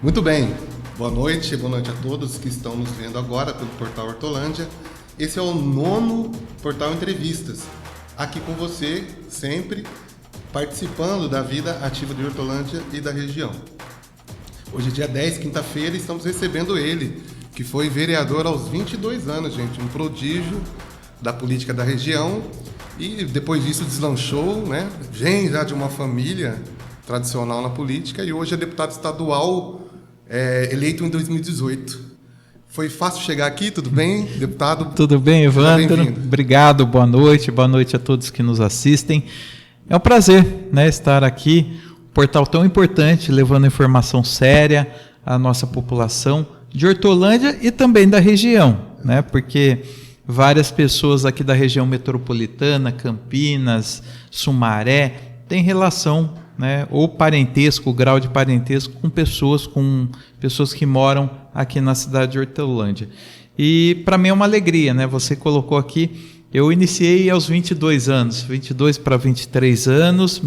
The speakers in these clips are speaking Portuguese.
Muito bem, boa noite a todos que estão nos vendo agora pelo Portal Hortolândia. Esse é o 9º Portal Entrevistas, aqui com você, sempre participando da vida ativa de Hortolândia e da região. Hoje é dia 10, quinta-feira, e estamos recebendo ele, que foi vereador aos 22 anos, gente, um prodígio da política da região, e depois disso deslanchou, né? Vem já de uma família tradicional na política, e hoje é deputado estadual, eleito em 2018. Foi fácil chegar aqui, tudo bem, deputado? Tudo bem, Evandro? Obrigado, boa noite a todos que nos assistem. É um prazer, né, estar aqui, um portal tão importante, levando informação séria à nossa população de Hortolândia e também da região, né, porque várias pessoas aqui da região metropolitana, Campinas, Sumaré, têm relação, né, ou parentesco, grau de parentesco com pessoas que moram aqui na cidade de Hortolândia. E para mim é uma alegria, né? Você colocou aqui, eu iniciei aos 22 anos, 22 para 23 anos.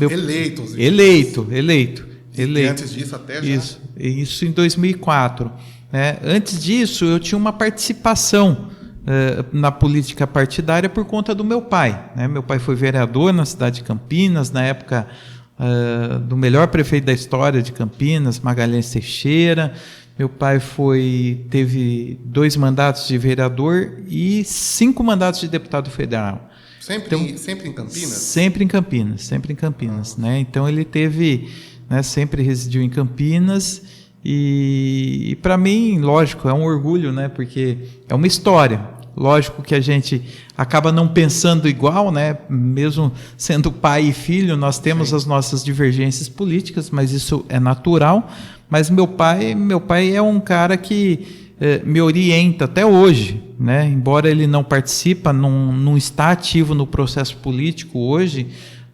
Eleito. E antes disso até já? Isso em 2004. Né? Antes disso eu tinha uma participação na política partidária por conta do meu pai. Né? Meu pai foi vereador na cidade de Campinas, na época do melhor prefeito da história de Campinas, Magalhães Teixeira. Meu pai teve 2 mandatos de vereador e 5 mandatos de deputado federal. Sempre em Campinas? Sempre em Campinas. Né? Então ele teve, né, sempre residiu em Campinas e para mim, lógico, é um orgulho, né, porque é uma história. Lógico que a gente acaba não pensando igual, né? Mesmo sendo pai e filho, nós temos as nossas divergências políticas, mas isso é natural. Mas meu pai é um cara que me orienta até hoje, né? Embora ele não participe, não está ativo no processo político hoje,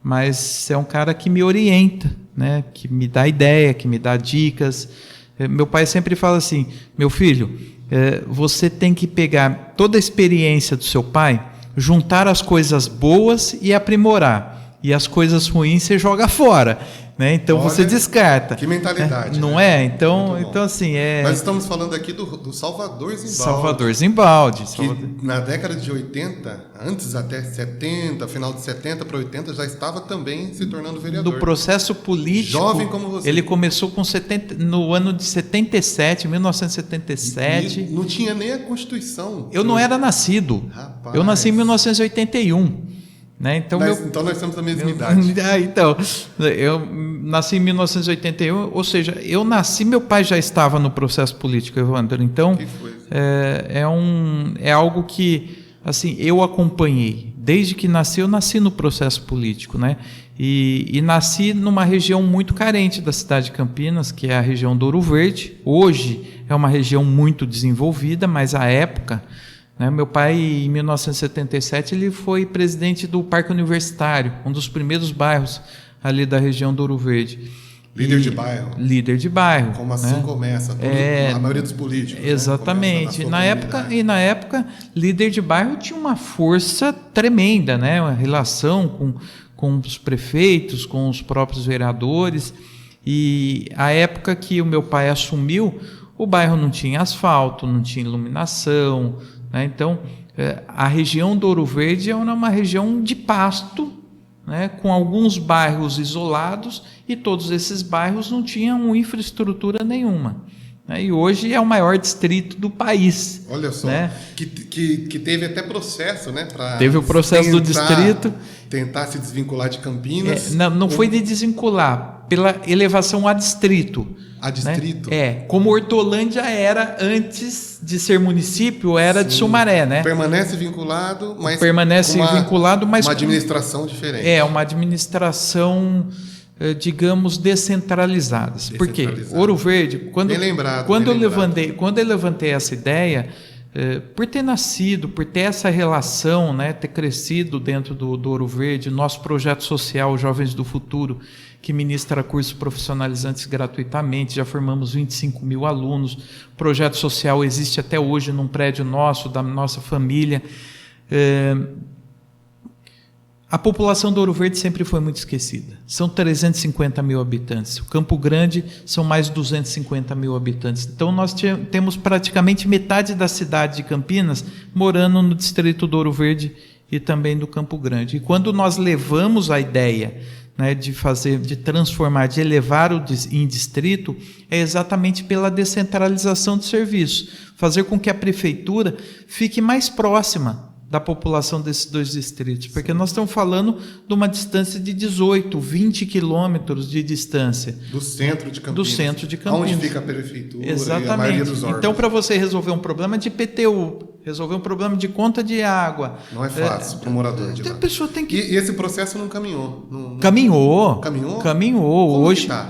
mas é um cara que me orienta, né? Que me dá ideia, que me dá dicas. Meu pai sempre fala assim: meu filho, você tem que pegar toda a experiência do seu pai, juntar as coisas boas e aprimorar. E as coisas ruins você joga fora. Né? Então você descarta. Que mentalidade. Não né? É? Então assim, Nós estamos falando aqui do Salvador Zimbaldi. Salvador Zimbaldi. Que na década de 80, antes até 70, final de 70 para 80, já estava também se tornando vereador. No processo político. Jovem como você. Ele começou no ano de 77, 1977. E não tinha nem a Constituição. Eu não era nascido. Rapaz. Eu nasci em 1981. Né? Então nós temos a mesma idade. Então, eu nasci em 1981, ou seja, eu nasci, meu pai já estava no processo político, Evandro. Então, é algo que, assim, eu acompanhei. Desde que nasci, eu nasci no processo político, né? E nasci numa região muito carente da cidade de Campinas, que é a região do Ouro Verde. Hoje é uma região muito desenvolvida, mas à época... Meu pai, em 1977, ele foi presidente do Parque Universitário, um dos primeiros bairros ali da região do Ouro Verde. Líder de bairro. Líder de bairro. Como assim começa a maioria dos políticos. Exatamente. Né? Na época, líder de bairro tinha uma força tremenda, né? Uma relação com os prefeitos, com os próprios vereadores. E a época que o meu pai assumiu, o bairro não tinha asfalto, não tinha iluminação. Então, a região do Ouro Verde é uma região de pasto, né, com alguns bairros isolados, e todos esses bairros não tinham infraestrutura nenhuma. E hoje é o maior distrito do país. Olha só, né? que teve até processo, né? Teve o processo do distrito. Tentar se desvincular de Campinas. Não foi de desvincular, pela elevação a distrito. A distrito? Né? Como Hortolândia era antes de ser município, era de Sumaré, né? Permanece vinculado, mas uma administração diferente. Uma administração, digamos, descentralizada. Por quê? Ouro Verde, quando eu levantei essa ideia, por ter nascido, por ter essa relação, né, ter crescido dentro do Ouro Verde, nosso projeto social Jovens do Futuro, que ministra cursos profissionalizantes gratuitamente, já formamos 25 mil alunos, o projeto social existe até hoje num prédio nosso, da nossa família. A população do Ouro Verde sempre foi muito esquecida. São 350 mil habitantes. O Campo Grande são mais 250 mil habitantes. Então, nós temos praticamente metade da cidade de Campinas morando no distrito do Ouro Verde e também do Campo Grande. E quando nós levamos a ideia, né, de transformar, de elevar em distrito, é exatamente pela descentralização de serviços. Fazer com que a prefeitura fique mais próxima da população desses 2 distritos, porque nós estamos falando de uma distância de 18, 20 quilômetros de distância. Do centro de Campinas. Do centro de Campinas. Onde fica a prefeitura. Exatamente. E a maioria dos órgãos. Então, para você resolver um problema de IPTU, resolver um problema de conta de água... Não é fácil para o morador de lá. A pessoa tem que... E esse processo não caminhou? Caminhou. Caminhou?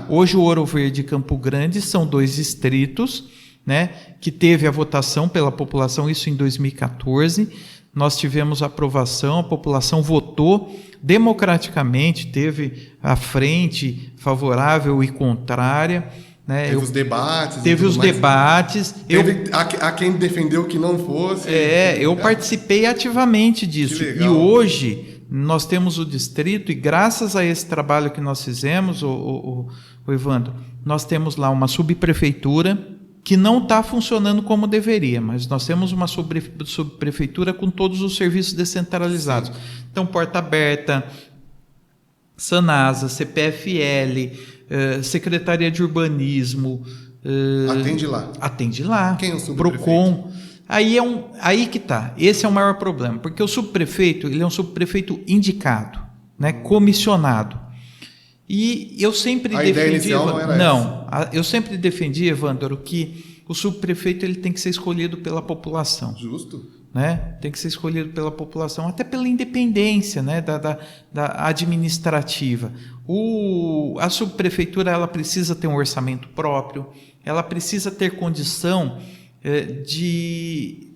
Hoje o Ouro Verde e Campo Grande são 2 distritos, né, que teve a votação pela população, isso em 2014. Nós tivemos aprovação, a população votou democraticamente, teve a frente favorável e contrária. Né? Teve os debates. Teve os debates. Há quem defendeu que não fosse. Eu participei ativamente disso. E hoje nós temos o distrito, e graças a esse trabalho que nós fizemos, o Evandro, nós temos lá uma subprefeitura que não está funcionando como deveria, mas nós temos uma subprefeitura com todos os serviços descentralizados. Sim. Então, Porta Aberta, Sanasa, CPFL, Secretaria de Urbanismo... Atende lá. Quem é o subprefeito? Procon. Aí que está. Esse é o maior problema, porque o subprefeito, ele é um subprefeito indicado, né, comissionado. E eu sempre defendi... ideia inicial não era essa. Eu sempre defendi, Evandro, que o subprefeito ele tem que ser escolhido pela população. Justo. Né? Tem que ser escolhido pela população, até pela independência, né, da administrativa. A subprefeitura ela precisa ter um orçamento próprio, ela precisa ter condição de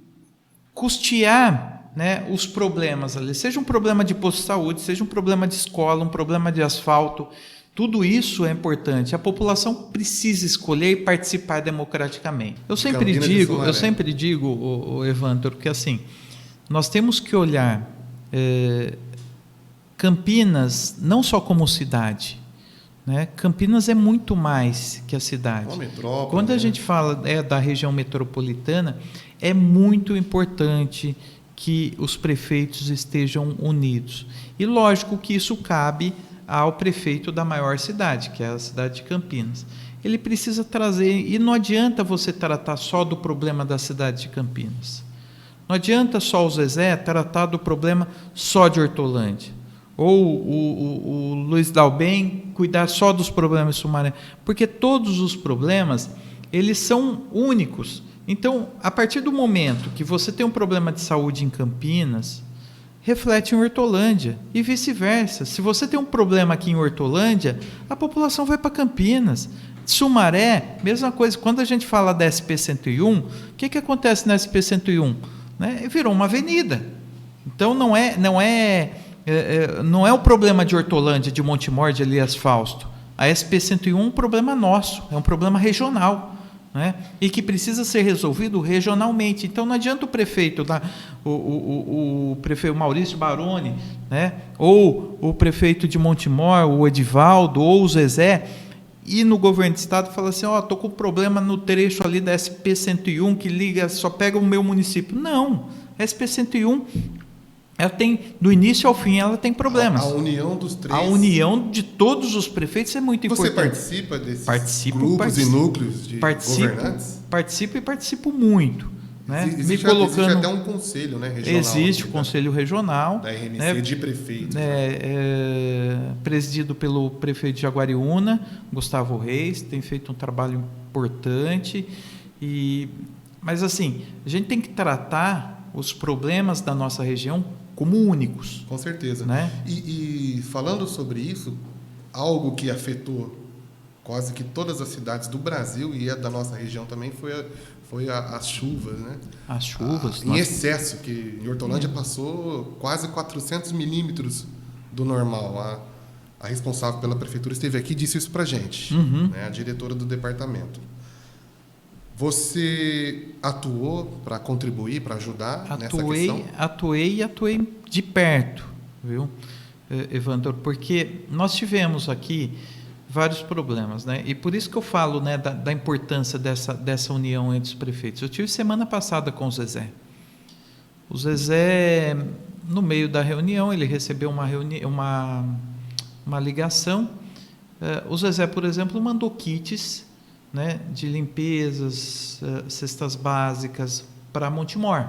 custear, né, os problemas ali, seja um problema de posto de saúde, seja um problema de escola, um problema de asfalto, tudo isso é importante. A população precisa escolher e participar democraticamente. Eu sempre digo, Evandro, que assim, nós temos que olhar Campinas não só como cidade, né? Campinas é muito mais que a cidade. Uma metrópole, quando a gente fala da região metropolitana, é muito importante que os prefeitos estejam unidos. E lógico que isso cabe ao prefeito da maior cidade, que é a cidade de Campinas. Ele precisa trazer, e não adianta você tratar só do problema da cidade de Campinas. Não adianta só o Zezé tratar do problema só de Hortolândia. Ou o Luiz Dalben cuidar só dos problemas de Sumaré. Porque todos os problemas, eles são únicos. Então, a partir do momento que você tem um problema de saúde em Campinas, reflete em Hortolândia e vice-versa. Se você tem um problema aqui em Hortolândia, a população vai para Campinas. Sumaré, mesma coisa. Quando a gente fala da SP-101, o que acontece na SP-101? Né? Virou uma avenida. Então, não é o problema de Hortolândia, de Montemor, de Elias Fausto. A SP-101 é um problema nosso, é um problema regional. Né? E que precisa ser resolvido regionalmente. Então não adianta o prefeito, o prefeito Maurício Baroni, né? Ou o prefeito de Montemor, o Edivaldo, ou o Zezé, ir no governo do estado e falar assim, estou com problema no trecho ali da SP-101 que liga, só pega o meu município. Não, a SP-101 ela tem, do início ao fim, ela tem problemas. A união dos três. A união de todos os prefeitos é muito importante. Você participa desses grupos e núcleos de governantes? Participo muito. Né? Existe até um conselho, né, regional. Existe o conselho regional. Da RMC, de prefeitos. Presidido pelo prefeito de Jaguariúna, Gustavo Reis, tem feito um trabalho importante. Mas assim, a gente tem que tratar os problemas da nossa região como únicos. Com certeza. Né? E falando sobre isso, algo que afetou quase que todas as cidades do Brasil e da nossa região também foi as chuvas, né? As chuvas. Em excesso, que em Hortolândia passou quase 400 milímetros do normal. A responsável pela prefeitura esteve aqui e disse isso para a gente, né? A diretora do departamento. Você atuou para contribuir, para ajudar nessa questão? Atuei de perto, viu? Evandro, porque nós tivemos aqui vários problemas, né? E por isso que eu falo, né, da importância dessa união entre os prefeitos. Eu tive semana passada com o Zezé. O Zezé, no meio da reunião, ele recebeu uma ligação. O Zezé, por exemplo, mandou kits, né, de limpezas, cestas básicas para Montemor,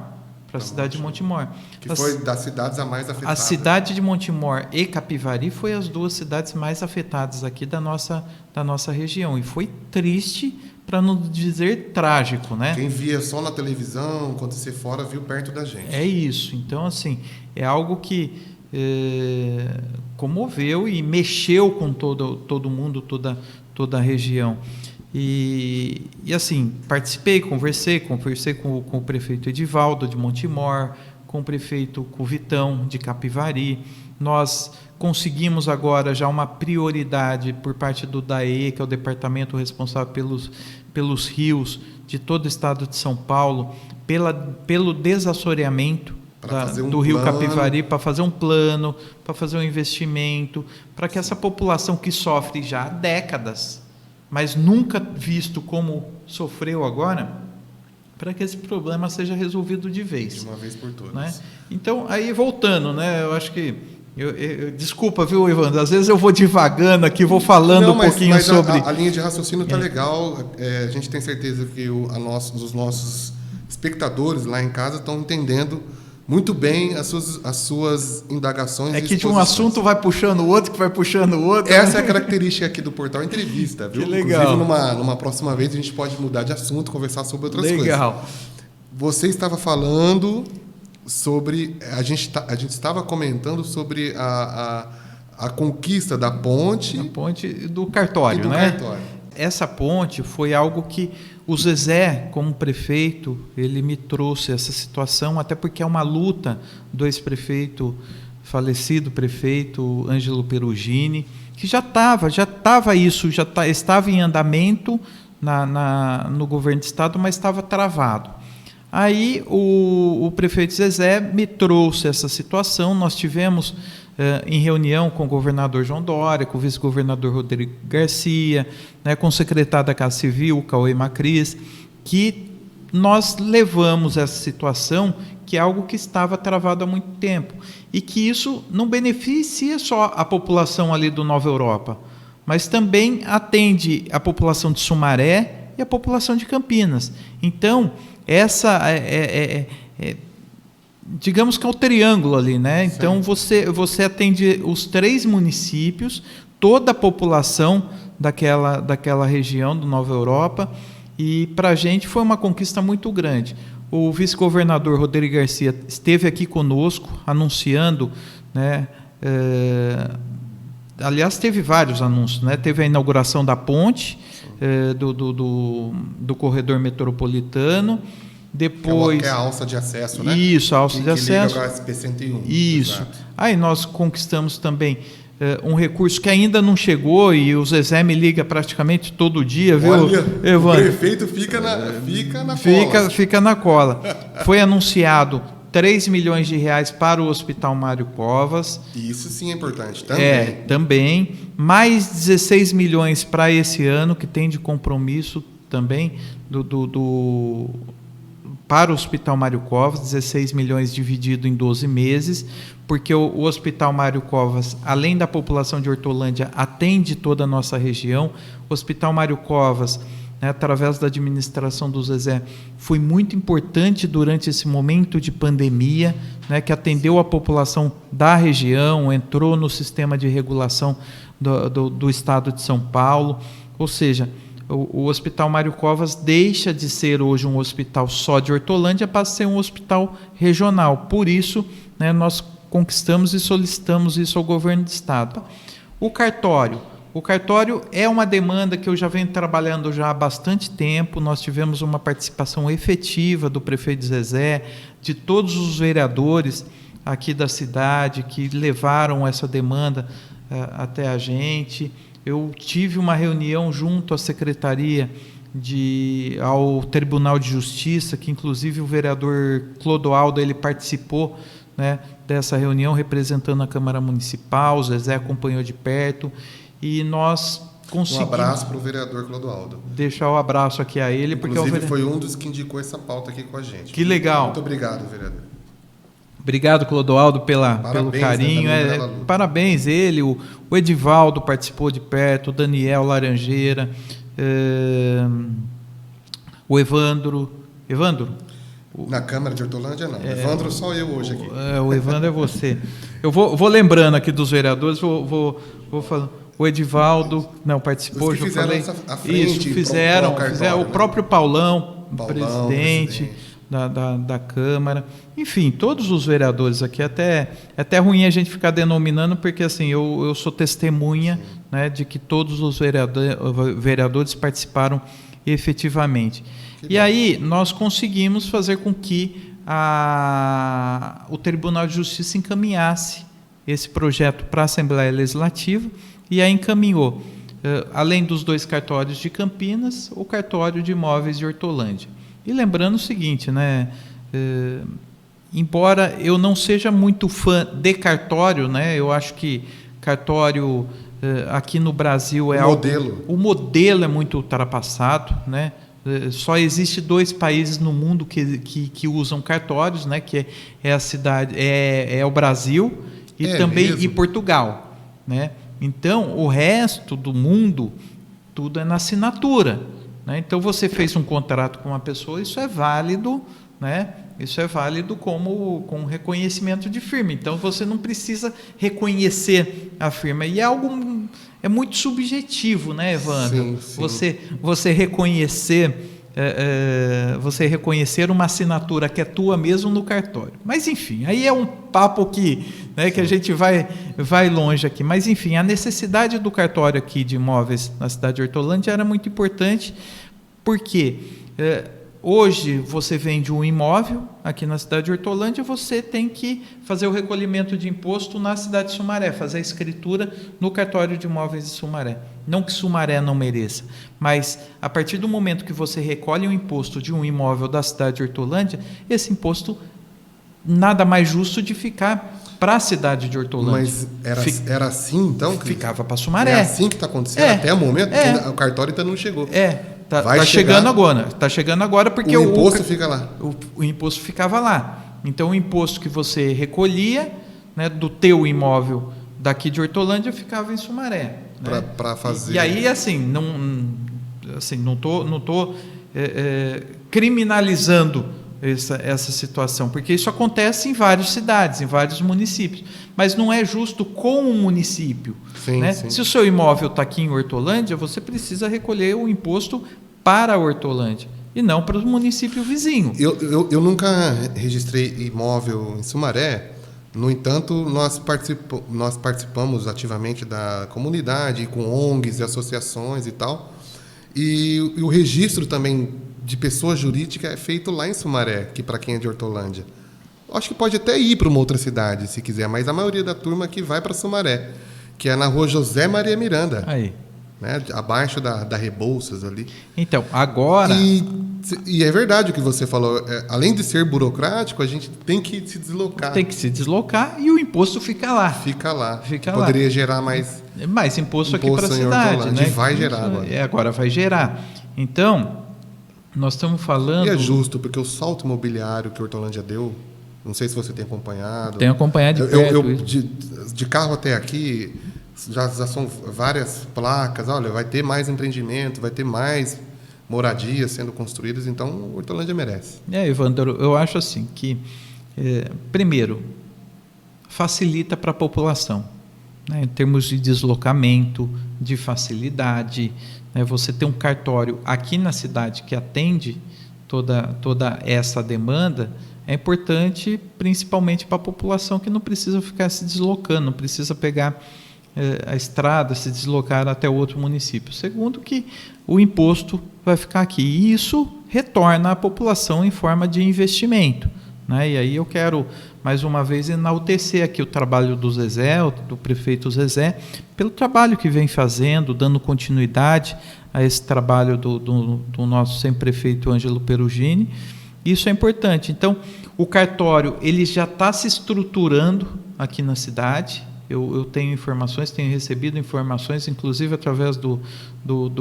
para a cidade de Montemor. Que foi das cidades a mais afetadas. A cidade de Montemor e Capivari foi as duas cidades mais afetadas aqui da nossa região. E foi triste, para não dizer trágico, né? Quem via só na televisão, acontecer fora, viu perto da gente. É isso. Então, assim, é algo que comoveu e mexeu com todo mundo, toda a região. E assim, participei, conversei com o prefeito Edivaldo de Montemor, com o prefeito Vitão de Capivari. Nós conseguimos agora já uma prioridade por parte do DAE, que é o departamento responsável pelos rios de todo o estado de São Paulo, pelo desassoreamento do rio Capivari, para fazer um plano, para fazer um investimento, para que essa população que sofre já há décadas, mas nunca visto como sofreu agora, para que esse problema seja resolvido de vez. De uma vez por todas. Né? Então, aí voltando, né, eu acho que... desculpa, viu, Evandro? Às vezes eu vou divagando aqui, vou falando um pouquinho sobre... A linha de raciocínio está legal. A gente tem certeza que os nossos espectadores lá em casa estão entendendo muito bem as suas indagações. É que de um assunto vai puxando o outro, que vai puxando o outro. Essa é a característica aqui do Portal Entrevista, viu? Que legal. Inclusive, numa próxima vez, a gente pode mudar de assunto, conversar sobre outras coisas. Legal. Você estava falando sobre... A gente estava comentando sobre a conquista da ponte... A ponte do cartório, e do né? Cartório. Essa ponte foi algo que o Zezé, como prefeito, ele me trouxe essa situação, até porque é uma luta do ex-prefeito, falecido prefeito Ângelo Perugini, que já estava em andamento no governo do estado, mas estava travado. Aí o prefeito Zezé me trouxe essa situação. Nós tivemos em reunião com o governador João Dória, com o vice-governador Rodrigo Garcia, né, com o secretário da Casa Civil, Cauê Macris, que nós levamos essa situação, que é algo que estava travado há muito tempo, e que isso não beneficia só a população ali do Nova Europa, mas também atende a população de Sumaré e a população de Campinas. Então, essa digamos que é o triângulo ali, né? Sim. Então você atende os 3 municípios, toda a população daquela região do Nova Europa, e para a gente foi uma conquista muito grande. O vice-governador Rodrigo Garcia esteve aqui conosco anunciando, né? Aliás, teve vários anúncios, né? Teve a inauguração da ponte do corredor metropolitano. Depois, que é a alça de acesso, né? Isso, a alça de acesso. Que liga ao SP-101. Isso. Exato. Aí nós conquistamos também um recurso que ainda não chegou, e o Zezé me liga praticamente todo dia, viu, Evandro? O prefeito fica na cola. Fica na cola. Foi anunciado 3 milhões de reais para o Hospital Mário Covas. Isso sim é importante também. Também. Mais 16 milhões para esse ano, que tem de compromisso também para o Hospital Mário Covas, 16 milhões dividido em 12 meses, porque o Hospital Mário Covas, além da população de Hortolândia, atende toda a nossa região. O Hospital Mário Covas, né, através da administração do Zezé, foi muito importante durante esse momento de pandemia, né, que atendeu a população da região, entrou no sistema de regulação do estado de São Paulo. Ou seja, o Hospital Mário Covas deixa de ser hoje um hospital só de Hortolândia para ser um hospital regional. Por isso, né, nós conquistamos e solicitamos isso ao governo do estado. O cartório é uma demanda que eu já venho trabalhando já há bastante tempo. Nós tivemos uma participação efetiva do prefeito Zezé, de todos os vereadores aqui da cidade que levaram essa demanda até a gente. Eu tive uma reunião junto à secretaria ao Tribunal de Justiça, que inclusive o vereador Clodoaldo ele participou né, dessa reunião, representando a Câmara Municipal. O Zezé acompanhou de perto e nós conseguimos... Um abraço para o vereador Clodoaldo. Deixar o abraço aqui a ele. Inclusive, foi um dos que indicou essa pauta aqui com a gente. Que legal. Muito obrigado, vereador. Obrigado, Clodoaldo, pelo carinho. Parabéns, ele, o Edivaldo participou de perto, o Daniel Laranjeira, o Evandro. Na Câmara de Hortolândia, não. Evandro, só eu hoje aqui. O Evandro é você. Eu vou lembrando aqui dos vereadores, vou falando. O Edivaldo não participou, já falei. Isso, fizeram. O próprio Paulão, presidente da Câmara. Enfim, todos os vereadores aqui. É até ruim a gente ficar denominando, porque assim, eu sou testemunha, né, de que todos os vereadores participaram efetivamente. E aí nós conseguimos fazer com que o Tribunal de Justiça encaminhasse esse projeto para a Assembleia Legislativa e aí encaminhou, além dos 2 cartórios de Campinas, o cartório de imóveis de Hortolândia. E lembrando o seguinte, né, embora eu não seja muito fã de cartório, né, eu acho que cartório aqui no Brasil é o modelo é muito ultrapassado, né? Só existe 2 países no mundo que usam cartórios, né? Que é a cidade, é o Brasil e Portugal, né? Então, o resto do mundo, tudo é na assinatura, né? Então, você fez um contrato com uma pessoa, isso é válido, né? Isso é válido com reconhecimento de firma. Então, você não precisa reconhecer a firma. E é muito subjetivo, né, Evandro? Sim. Você reconhecer uma assinatura que é tua mesmo no cartório. Mas, enfim, aí é um papo que a gente vai longe aqui. Mas, enfim, a necessidade do cartório aqui de imóveis na cidade de Hortolândia era muito importante, porque hoje você vende um imóvel aqui na cidade de Hortolândia, você tem que fazer o recolhimento de imposto na cidade de Sumaré, fazer a escritura no cartório de imóveis de Sumaré. Não que Sumaré não mereça, mas a partir do momento que você recolhe o imposto de um imóvel da cidade de Hortolândia, esse imposto nada mais justo de ficar para a cidade de Hortolândia. Mas era assim, então? Ficava para Sumaré. É assim que está acontecendo até o momento? O cartório ainda não chegou. Está chegando agora. Está chegando agora porque o imposto fica lá. O imposto ficava lá. Então, o imposto que você recolhia, né, do teu imóvel daqui de Hortolândia ficava em Sumaré. Para fazer. E aí, assim, não tô criminalizando essa situação, porque isso acontece em várias cidades, em vários municípios, mas não é justo com o município. Sim. Se o seu imóvel está aqui em Hortolândia, você precisa recolher o imposto para a Hortolândia e não para o município vizinho. Eu nunca registrei imóvel em Sumaré, no entanto, nós participamos ativamente da comunidade, com ONGs e associações e tal, e o registro também de pessoa jurídica é feito lá em Sumaré, que para quem é de Hortolândia. Acho que pode até ir para uma outra cidade, se quiser, mas a maioria da turma aqui vai para Sumaré, que é na rua José Maria Miranda. Aí. Né, abaixo da Rebouças ali. Então, agora... E é verdade o que você falou. Além de ser burocrático, a gente tem que se deslocar. Tem que se deslocar e o imposto fica lá. Poderia gerar mais imposto aqui para a cidade. Né? Vai gerar agora. Agora vai gerar. Então, nós estamos falando... E é justo, porque o salto imobiliário que a Hortolândia deu, não sei se você tem acompanhado. Tenho acompanhado de perto. De carro até aqui, já são várias placas. Olha, vai ter mais empreendimento, vai ter mais moradias sendo construídas, então Hortolândia merece. Evandro, eu acho assim que, primeiro, facilita para a população, né, em termos de deslocamento, de facilidade, né, você ter um cartório aqui na cidade que atende toda essa demanda é importante, principalmente para a população que não precisa ficar se deslocando, não precisa pegar a estrada, se deslocar até outro município. Segundo, que o imposto vai ficar aqui. E isso retorna à população em forma de investimento. Né? E aí eu quero, mais uma vez, enaltecer aqui o trabalho do Zezé, do prefeito Zezé, pelo trabalho que vem fazendo, dando continuidade a esse trabalho do nosso sempre prefeito Ângelo Perugini. Isso é importante. Então, O cartório ele já está se estruturando aqui na cidade. Eu tenho informações, tenho recebido informações, inclusive através do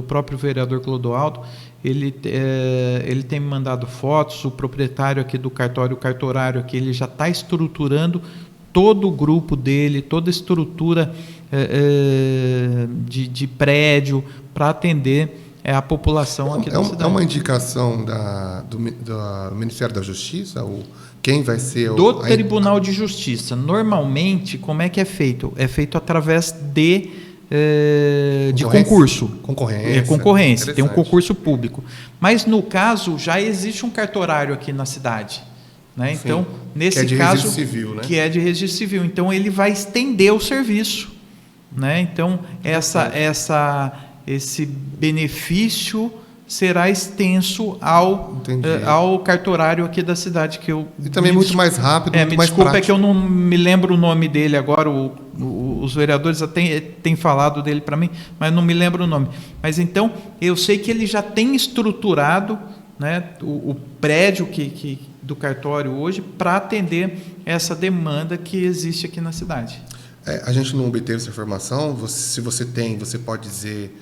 próprio vereador Clodoaldo. Ele tem me mandado fotos, o proprietário aqui do cartório, o cartorário aqui, ele já está estruturando todo o grupo dele, toda a estrutura de prédio para atender a população aqui da cidade. É uma indicação do Ministério da Justiça? Quem vai ser do Tribunal de Justiça. Normalmente, como é que é feito? É feito através de concurso. Concorrência. Tem um concurso público. Mas, no caso, já existe um cartorário aqui na cidade. Né? Então, nesse caso, registro civil, né? Que é de registro civil. Então, ele vai estender o serviço. Né? Então, esse benefício será extenso ao cartorário aqui da cidade. E também muito mais rápido, muito mais desculpa, prático. É que eu não me lembro o nome dele agora, os vereadores até têm falado dele para mim, mas não me lembro o nome. Mas então, eu sei que ele já tem estruturado, né, o prédio do cartório hoje para atender essa demanda que existe aqui na cidade. A gente não obteve essa informação. Se você tem, você pode dizer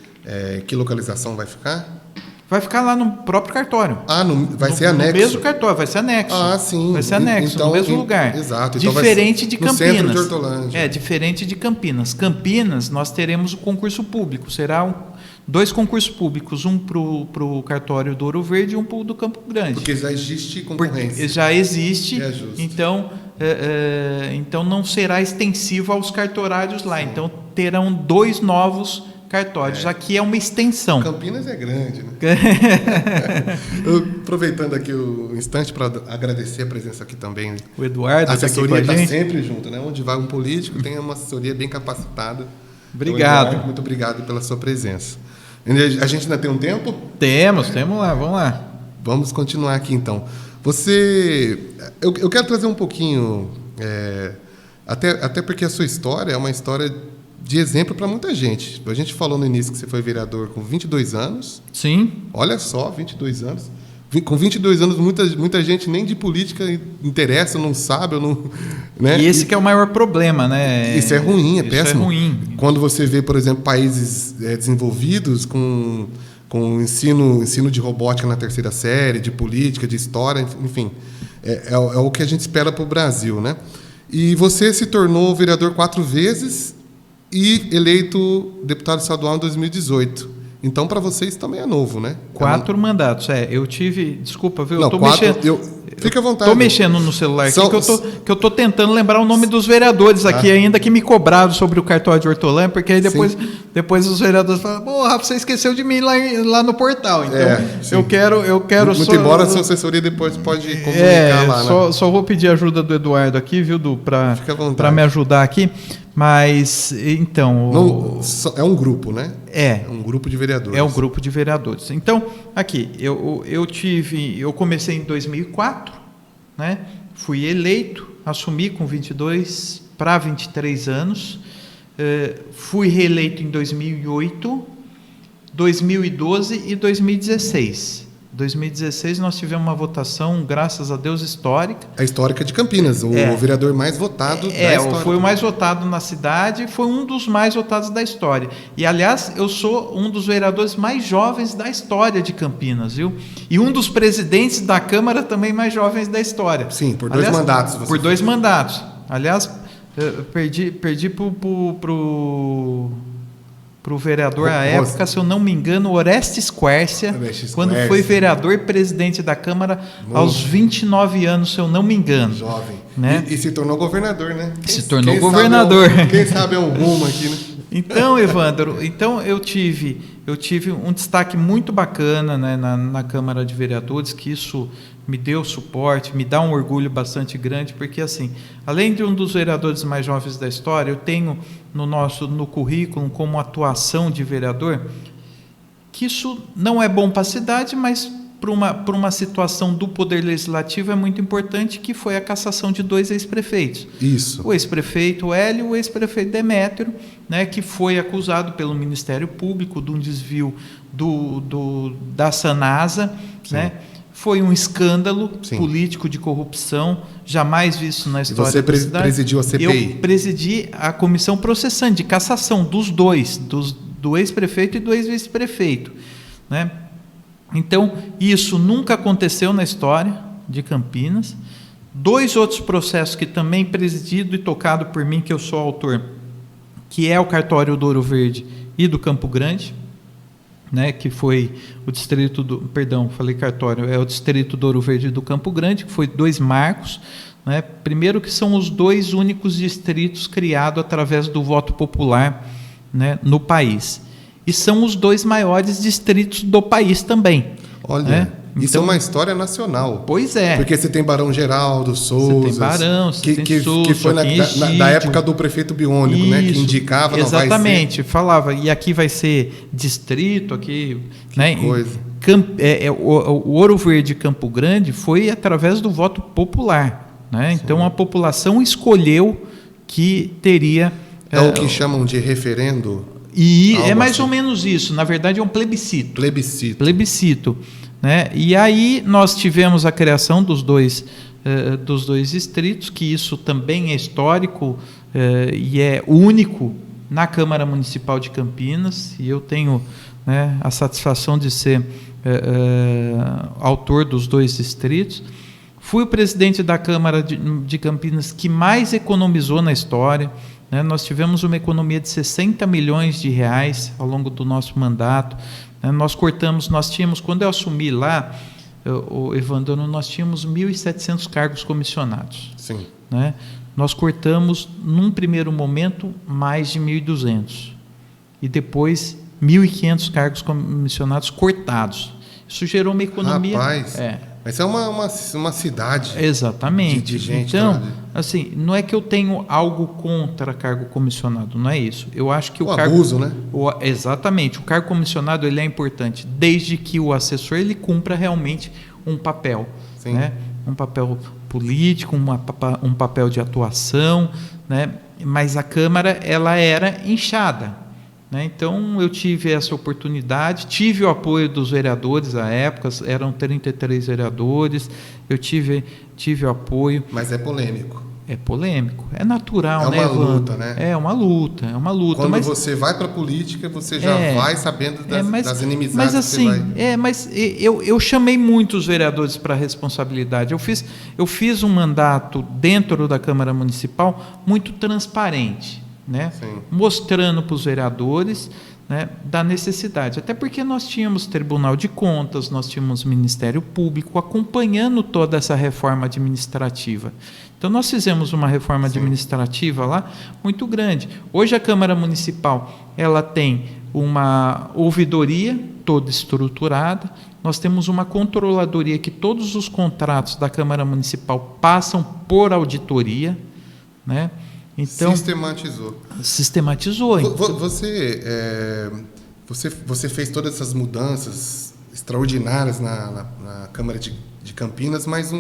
que localização vai ficar? Vai ficar lá no próprio cartório. Vai ser anexo? No mesmo cartório, vai ser anexo. Sim. Vai ser anexo, no mesmo lugar. Exato. Então diferente de Campinas. No centro de Hortolândia. Diferente de Campinas. Campinas, nós teremos o concurso público. Será 2 concursos públicos, um para o cartório do Ouro Verde e um para o do Campo Grande. Porque já existe concorrência. Já existe, é justo. Então não será extensivo aos cartorários lá. Sim. Então terão 2 novos cartórios. Aqui é uma extensão. Campinas é grande, né? Aproveitando aqui o instante para agradecer a presença aqui também. O Eduardo. A assessoria está sempre junto, né? Onde vai um político, tem uma assessoria bem capacitada. Obrigado. Então, Eduardo, muito obrigado pela sua presença. A gente ainda tem um tempo? Temos lá, vamos lá. Vamos continuar aqui então. Eu quero trazer um pouquinho, até porque a sua história é uma história de exemplo para muita gente. A gente falou no início que você foi vereador com 22 anos. Sim. Olha só, 22 anos. Com 22 anos, muita gente nem de política interessa, não sabe. Né? E esse que é o maior problema, né? Isso é ruim, é péssimo. Isso é ruim. Quando você vê, por exemplo, países desenvolvidos com ensino de robótica na 3ª série, de política, de história, enfim. É o que a gente espera para o Brasil, né? E você se tornou vereador 4 vezes e eleito deputado estadual em 2018. Então, para vocês também é novo, né? 4 mandatos. Eu tive... Desculpa, viu? Não, eu tô 4, mexendo... Fica à vontade. Estou mexendo no celular aqui, que eu estou tentando lembrar o nome dos vereadores aqui ainda que me cobraram sobre o cartório de Hortolândia, porque aí depois os vereadores falam, Rafa, você esqueceu de mim lá no portal. Então, eu quero muito só... embora a sua assessoria depois pode comunicar lá, né? Só vou pedir ajuda do Eduardo aqui, viu, Du, para me ajudar aqui. Mas, então... é um grupo, né? É um grupo de vereadores. É um grupo de vereadores. Então, aqui, eu comecei em 2004, né? Fui eleito, assumi com 22 para 23 anos, fui reeleito em 2008, 2012 e 2016. 2016 nós tivemos uma votação, graças a Deus, histórica. A histórica de Campinas, o vereador mais votado da história. Foi o mais votado na cidade, foi um dos mais votados da história. E, aliás, eu sou um dos vereadores mais jovens da história de Campinas, viu? E um dos presidentes da Câmara também mais jovens da história. Sim, por 2 mandatos. Por 2 mandatos. Aliás, perdi para o vereador à época, se eu não me engano, Orestes Quércia, quando foi vereador e presidente da Câmara aos 29 anos, se eu não me engano. Jovem. Né? E se tornou governador, né? Se tornou governador. Quem sabe é um rumo aqui, né? Então, Evandro, eu tive um destaque muito bacana, né, na Câmara de Vereadores, que isso me deu suporte, me dá um orgulho bastante grande, porque, assim, além de um dos vereadores mais jovens da história, eu tenho no currículo, como atuação de vereador, que isso não é bom para a cidade, mas para uma situação do Poder Legislativo é muito importante, que foi a cassação de 2 ex-prefeitos. Isso. O ex-prefeito Hélio e o ex-prefeito Demétrio, né, que foi acusado pelo Ministério Público de um desvio da Sanasa, né? Foi um escândalo Sim. político de corrupção, jamais visto na história você da cidade. presidiu a CPI? Eu presidi a comissão processante de cassação dos dois, do ex-prefeito e do ex-vice-prefeito, né? Então, isso nunca aconteceu na história de Campinas. 2 outros processos que também presidido e tocado por mim, que eu sou autor, que é o cartório do Ouro Verde e do Campo Grande, né, que foi o distrito do, perdão, falei cartório, é o distrito do Ouro Verde e do Campo Grande, que foi 2 marcos, né? Primeiro que são os 2 únicos distritos criados através do voto popular, né, no país. E são os 2 maiores distritos do país também. Olha, né? Isso Então, é uma história nacional. Pois é. Porque você tem Barão Geraldo, Souza. Você tem Barão, você tem Souza, que foi na época do prefeito biônico, né? Que indicava, exatamente, não vai ser. Falava, e aqui vai ser distrito, aqui. Que né? coisa. O Ouro Verde e Campo Grande foi através do voto popular. Né? Então a população escolheu que teria. É o que chamam de referendo? E é mais assim. ou menos isso. Na verdade, é um plebiscito. Plebiscito. Né? E aí nós tivemos a criação dos dois distritos, que isso também é histórico e é único na Câmara Municipal de Campinas, e eu tenho, né, a satisfação de ser autor dos 2 distritos. Fui o presidente da Câmara de Campinas que mais economizou na história. Né? Nós tivemos uma economia de 60 milhões de reais ao longo do nosso mandato. Nós tínhamos, quando eu assumi lá, Evandro, nós tínhamos 1.700 cargos comissionados. Sim. Né? Nós cortamos, num primeiro momento, mais de 1.200. E depois, 1.500 cargos comissionados cortados. Isso gerou uma economia... Rapaz, mas é uma cidade. Exatamente. De gente. Então, assim, não é que eu tenho algo contra cargo comissionado, não é isso. Eu acho que o cargo... abuso, né? Exatamente. O cargo comissionado, ele é importante, desde que o assessor ele cumpra realmente um papel. Sim. Né? Um papel político, um papel de atuação, né? Mas a Câmara, ela era inchada. Né? Então, eu tive essa oportunidade, tive o apoio dos vereadores à época, eram 33 vereadores, eu tive o apoio. Mas é polêmico. É polêmico, é natural, é né, uma Evandro? luta, né? É uma luta. Quando você vai para a política, você já vai sabendo das inimizades. Mas assim, que você vai... eu chamei muitos vereadores para a responsabilidade. Eu fiz um mandato dentro da Câmara Municipal muito transparente, né? Mostrando para os vereadores, né, da necessidade. Até porque nós tínhamos Tribunal de Contas, nós tínhamos Ministério Público acompanhando toda essa reforma administrativa. Então, nós fizemos uma reforma administrativa lá muito grande. Hoje, a Câmara Municipal ela tem uma ouvidoria toda estruturada, nós temos uma controladoria que todos os contratos da Câmara Municipal passam por auditoria, né? Então, sistematizou. Você fez todas essas mudanças extraordinárias na Câmara de Campinas, mas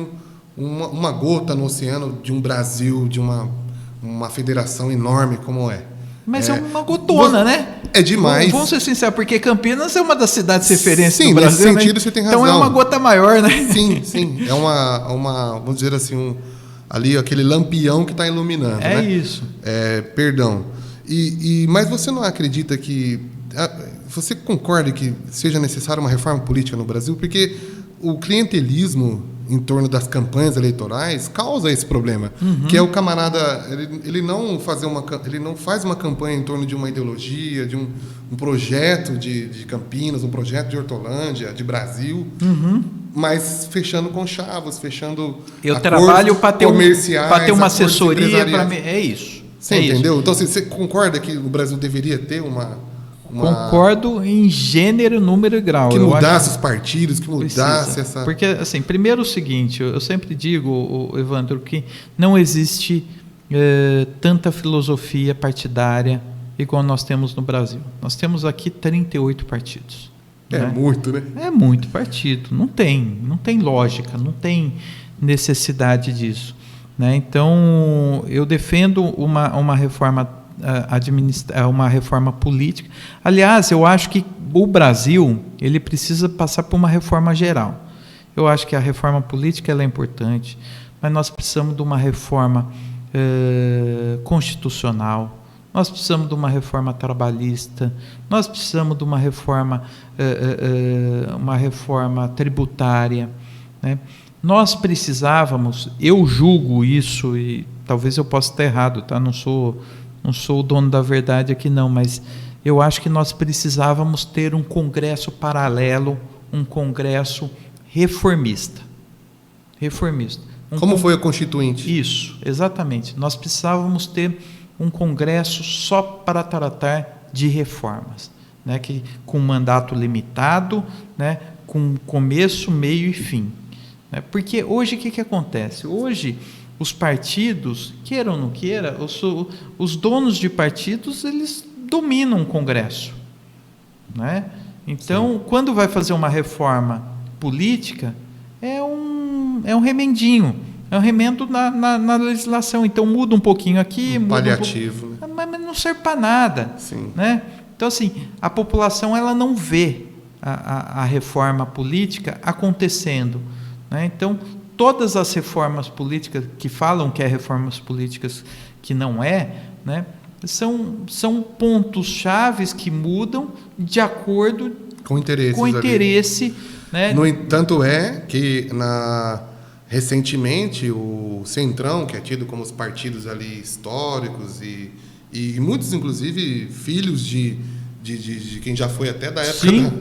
uma gota no oceano de um Brasil, de uma federação enorme como é. Mas é uma gotona, né? É demais. Vamos ser sinceros, porque Campinas é uma das cidades referências do Brasil. Sim, nesse sentido, né? Você tem razão. Então é uma gota maior, né? Sim. É uma vamos dizer assim, ali aquele lampião que está iluminando. É, né? Isso. Perdão. Mas você não acredita que... Você concorda que seja necessária uma reforma política no Brasil? Porque o clientelismo em torno das campanhas eleitorais causa esse problema, que é o camarada, ele não faz uma campanha em torno de uma ideologia, de um projeto de Campinas, um projeto de Hortolândia, de Brasil, mas fechando conchavos, fechando eu trabalho para ter uma assessoria para mim, é isso. Você entendeu? Então você concorda que o Brasil deveria ter uma Concordo em gênero, número e grau. Que mudasse os partidos, que mudasse essa... Porque, assim, primeiro o seguinte, eu sempre digo, Evandro, que não existe tanta filosofia partidária igual nós temos no Brasil. Nós temos aqui 38 partidos. Né? Muito, né? É muito partido. Não tem lógica, não tem necessidade disso. Né? Então, eu defendo uma reforma uma reforma política. Aliás, eu acho que o Brasil ele precisa passar por uma reforma geral. Eu acho que a reforma política ela é importante, mas nós precisamos de uma reforma constitucional, nós precisamos de uma reforma trabalhista, nós precisamos de uma reforma tributária, né? Nós precisávamos, eu julgo isso, e talvez eu possa estar errado, tá? Não sou o dono da verdade aqui não, mas eu acho que nós precisávamos ter um congresso paralelo, um congresso reformista. Como foi a Constituinte? Isso, exatamente. Nós precisávamos ter um congresso só para tratar de reformas, né? Com mandato limitado, né? Com começo, meio e fim. Né? Porque hoje o que acontece? Hoje os partidos, queira ou não queira, os donos de partidos, eles dominam o Congresso. Né? Então, quando vai fazer uma reforma política, é um remendinho, é um remendo na legislação. Então, muda um pouquinho aqui, muda paliativo. Mas não serve para nada. Sim. Né? Então, assim, a população ela não vê a reforma política acontecendo. Né? Então, todas as reformas políticas que falam que é reformas políticas que não é, né? São pontos chaves que mudam de acordo com interesses com interesse. Né? No entanto, que recentemente o Centrão, que é tido como os partidos ali históricos e muitos, inclusive, filhos de quem já foi até da época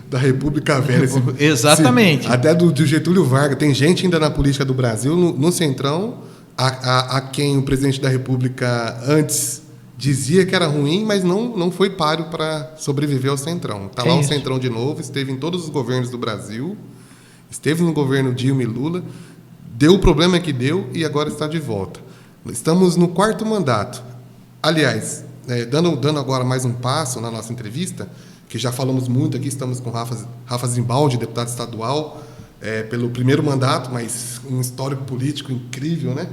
da República Velha. Exatamente. Até do Getúlio Vargas. Tem gente ainda na política do Brasil, no Centrão, a quem o presidente da República antes dizia que era ruim, mas não foi páreo para sobreviver ao Centrão. Está lá o Centrão de novo, esteve em todos os governos do Brasil, esteve no governo Dilma e Lula, deu o problema que deu e agora está de volta. Estamos no 4º mandato. Aliás, dando agora mais um passo na nossa entrevista, que já falamos muito aqui, estamos com Rafa Zimbaldi, deputado estadual, pelo 1º mandato, mas um histórico político incrível, né?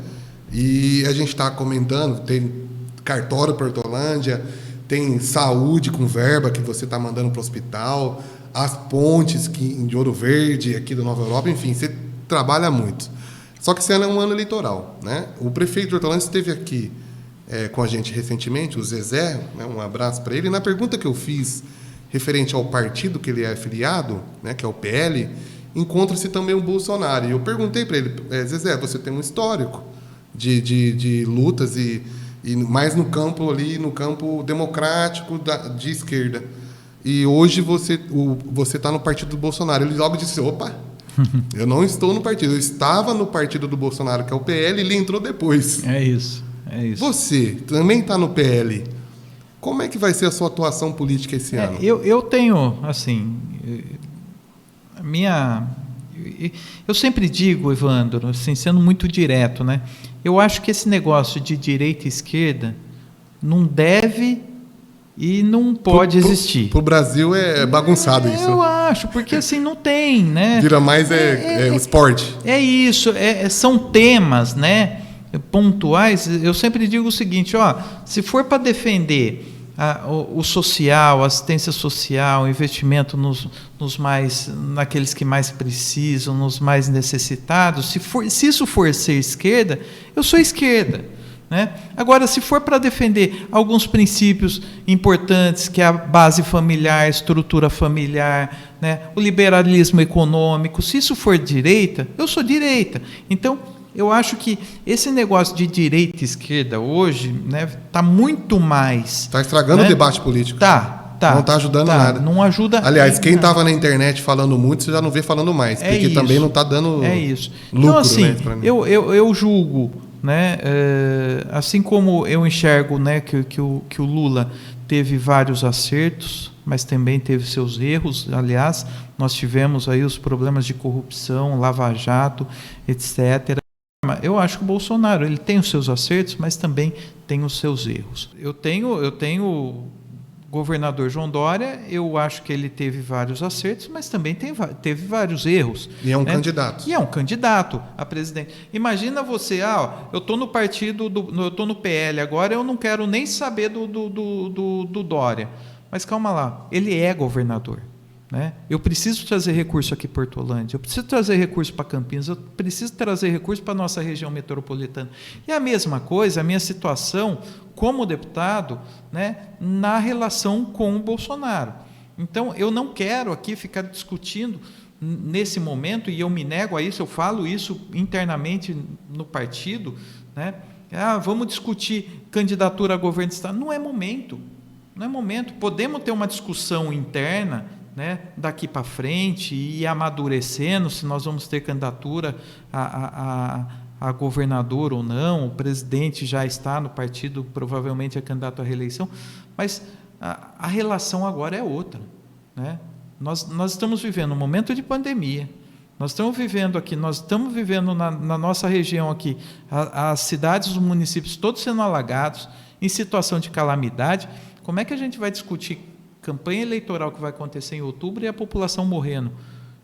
E a gente está comentando, tem cartório para Hortolândia, tem saúde com verba que você está mandando para o hospital, as pontes de Ouro Verde, aqui da Nova Europa, enfim, você trabalha muito. Só que esse ano é um ano eleitoral, né? O prefeito de Hortolândia esteve aqui com a gente recentemente, o Zezé, né? Um abraço para ele. E na pergunta que eu fiz referente ao partido que ele é afiliado, né? Que é o PL, encontra-se também o Bolsonaro. E eu perguntei para ele, Zezé, você tem um histórico de lutas e mais no campo ali, no campo democrático de esquerda. E hoje você está no partido do Bolsonaro. Ele logo disse, opa, eu não estou no partido. Eu estava no partido do Bolsonaro, que é o PL, e ele entrou depois. É isso. Você também está no PL. Como é que vai ser a sua atuação política esse ano? Eu tenho, assim, eu sempre digo, Evandro, assim, sendo muito direto, né? Eu acho que esse negócio de direita e esquerda não deve e não pode existir. Para o Brasil é bagunçado isso. Eu acho, porque assim não tem, né? Vira mais o esporte. É isso, são temas, né? Pontuais. Eu sempre digo o seguinte, se for para defender o social, a assistência social, o investimento naqueles que mais precisam, nos mais necessitados, se isso for ser esquerda, eu sou esquerda. Né? Agora, se for para defender alguns princípios importantes, que é a base familiar, a estrutura familiar, né? O liberalismo econômico, se isso for direita, eu sou direita. Então, eu acho que esse negócio de direita e esquerda hoje, né, tá muito mais... Está estragando, né? O debate político. Tá. Não está ajudando nada. Não ajuda. Aliás, quem estava na internet falando muito, você já não vê falando mais. Porque também não está dando lucro. Então, assim, né, pra mim. Eu julgo, né, assim como eu enxergo, né, que o Lula teve vários acertos, mas também teve seus erros. Aliás, nós tivemos aí os problemas de corrupção, Lava Jato, etc. Eu acho que o Bolsonaro ele tem os seus acertos, mas também tem os seus erros. Eu tenho o governador João Dória, eu acho que ele teve vários acertos, mas também teve vários erros. E é um candidato. E é um candidato a presidente. Imagina você, eu estou no partido, eu estou no PL, agora eu não quero nem saber do Dória. Mas calma lá, ele é governador. né? Eu preciso trazer recurso aqui para Hortolândia, eu preciso trazer recurso para Campinas, eu preciso trazer recurso para a nossa região metropolitana. E a mesma coisa, a minha situação como deputado, né, na relação com o Bolsonaro. Então, eu não quero aqui ficar discutindo nesse momento, e eu me nego a isso, eu falo isso internamente no partido, né? Vamos discutir candidatura a governo do Estado. Não é momento. Não é momento. Podemos ter uma discussão interna, né, daqui para frente e ir amadurecendo se nós vamos ter candidatura a governador ou não. O presidente já está no partido, provavelmente é candidato à reeleição, mas a relação agora é outra, né? Nós estamos vivendo um momento de pandemia. Nós estamos vivendo na nossa região aqui, as cidades, os municípios todos sendo alagados, em situação de calamidade. Como é que a gente vai discutir campanha eleitoral que vai acontecer em outubro e a população morrendo,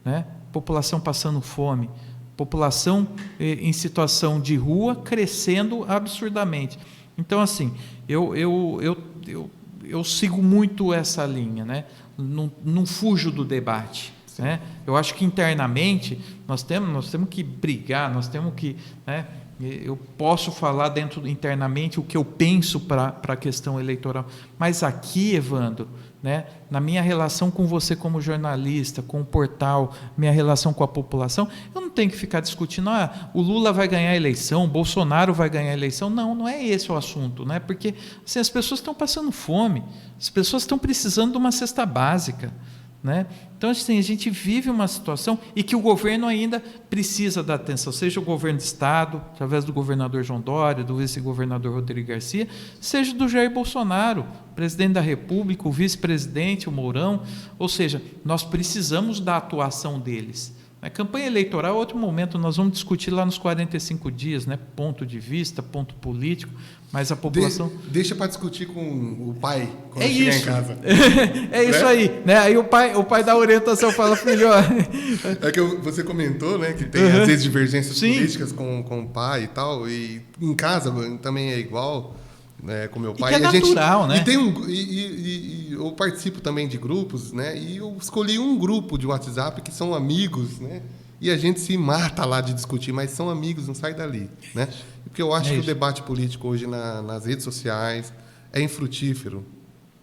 né? População passando fome, população em situação de rua crescendo absurdamente. Então, assim, eu sigo muito essa linha, né? Não fujo do debate, né? Eu acho que internamente nós temos que brigar, nós temos que, né? Eu posso falar internamente o que eu penso para a questão eleitoral, mas aqui, Evandro, né, na minha relação com você como jornalista, com o portal, minha relação com a população, eu não tenho que ficar discutindo, o Lula vai ganhar a eleição, o Bolsonaro vai ganhar a eleição. Não é esse o assunto, né? Porque assim, as pessoas estão passando fome, as pessoas estão precisando de uma cesta básica, né? Então, assim, a gente vive uma situação e que o governo ainda precisa dar atenção, seja o governo do Estado, através do governador João Dória, do vice-governador Rodrigo Garcia, seja do Jair Bolsonaro, presidente da República, o vice-presidente, o Mourão. Ou seja, nós precisamos da atuação deles. A campanha eleitoral é outro momento, nós vamos discutir lá nos 45 dias, né? Ponto de vista, ponto político, mas a população... Deixa para discutir com o pai quando chegar em casa. É isso aí, né? Aí o pai dá orientação, fala, filho... É que você comentou, né, que tem às vezes divergências políticas com o pai e tal, e em casa também é igual, né, com meu pai. E que é natural, né? E eu participo também de grupos, né? E eu escolhi um grupo de WhatsApp que são amigos, né? E a gente se mata lá de discutir, mas são amigos, não sai dali, né? Porque eu acho que o debate político hoje nas redes sociais é infrutífero,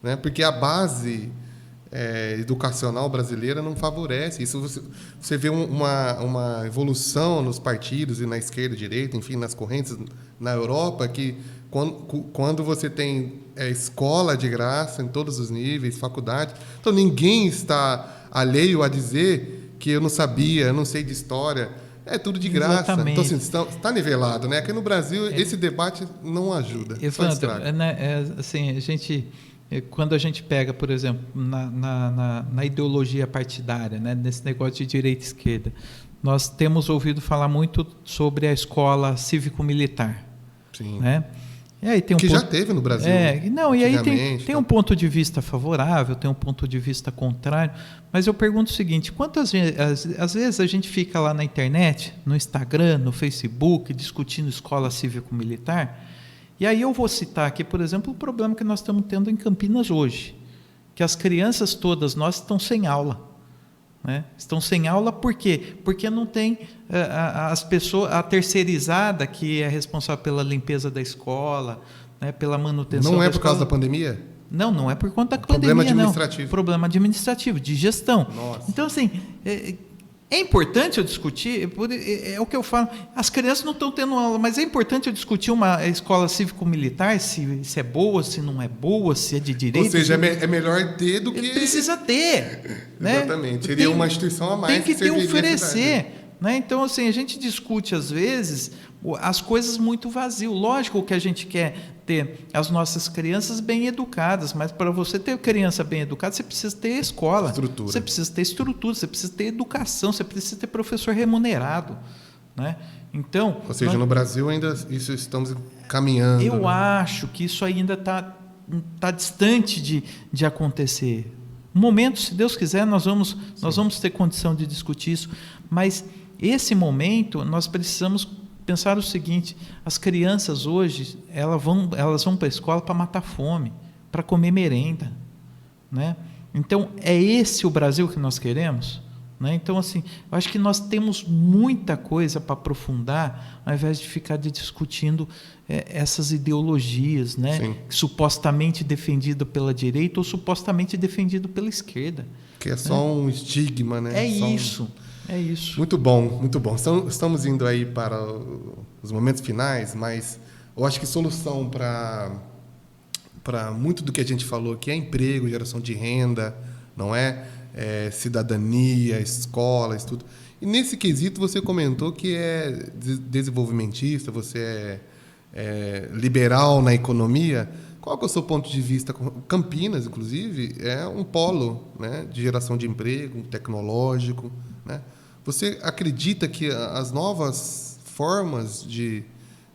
né? Porque a base educacional brasileira não favorece isso. Você vê uma evolução nos partidos e na esquerda e direita, enfim, nas correntes na Europa, que quando você tem escola de graça em todos os níveis, faculdade, então ninguém está alheio a dizer que eu não sabia, eu não sei de história, é tudo de graça. Exatamente. Então, assim, está nivelado, né? Aqui no Brasil, esse debate não ajuda. Evandro, assim, quando a gente pega, por exemplo, na ideologia partidária, né, nesse negócio de direita e esquerda, nós temos ouvido falar muito sobre a escola cívico-militar. Sim. Né? E aí tem já teve no Brasil. E aí tem um ponto de vista favorável, tem um ponto de vista contrário, mas eu pergunto o seguinte: quantas vezes, às vezes a gente fica lá na internet, no Instagram, no Facebook, discutindo escola cívico-militar, e aí eu vou citar aqui, por exemplo, o problema que nós estamos tendo em Campinas hoje, que as crianças todas nós estão sem aula. Né? Estão sem aula por quê? Porque não tem as pessoas, a terceirizada que é responsável pela limpeza da escola, né, pela manutenção. Não é por causa da pandemia? Não é por conta da problema pandemia, administrativo. Não. Problema administrativo, de gestão. Nossa. Então, assim, é importante eu discutir, é o que eu falo, as crianças não estão tendo aula, mas é importante eu discutir uma escola cívico-militar, se é boa, se não é boa, se é de direito. Ou seja, é melhor ter do que... Precisa ter. Né? Exatamente, seria uma instituição a mais. Tem que ter oferecer. Né? Então, assim, a gente discute, às vezes, as coisas muito vazias. Lógico que a gente quer ter as nossas crianças bem educadas, mas para você ter criança bem educada, você precisa ter escola. Estrutura. Você precisa ter estrutura, você precisa ter educação, você precisa ter professor remunerado. Né? Então, ou seja, no Brasil ainda isso estamos caminhando. Eu acho que isso ainda está distante de acontecer. Um momento, se Deus quiser, nós vamos ter condição de discutir isso, mas esse momento nós precisamos pensar o seguinte: as crianças hoje elas vão para a escola para matar fome, para comer merenda, né? Então, é esse o Brasil que nós queremos? Né? Então, assim, eu acho que nós temos muita coisa para aprofundar, ao invés de ficar discutindo essas ideologias, né? Supostamente defendido pela direita ou supostamente defendido pela esquerda. Que é só um estigma, né? É isso. Muito bom, muito bom. Estamos indo aí para os momentos finais, mas eu acho que solução para muito do que a gente falou aqui é emprego, geração de renda, não é? Cidadania, escola, estudo. E nesse quesito você comentou que é desenvolvimentista, você é liberal na economia. Qual que é o seu ponto de vista? Campinas, inclusive, é um polo, né, de geração de emprego tecnológico, né? Você acredita que as novas formas de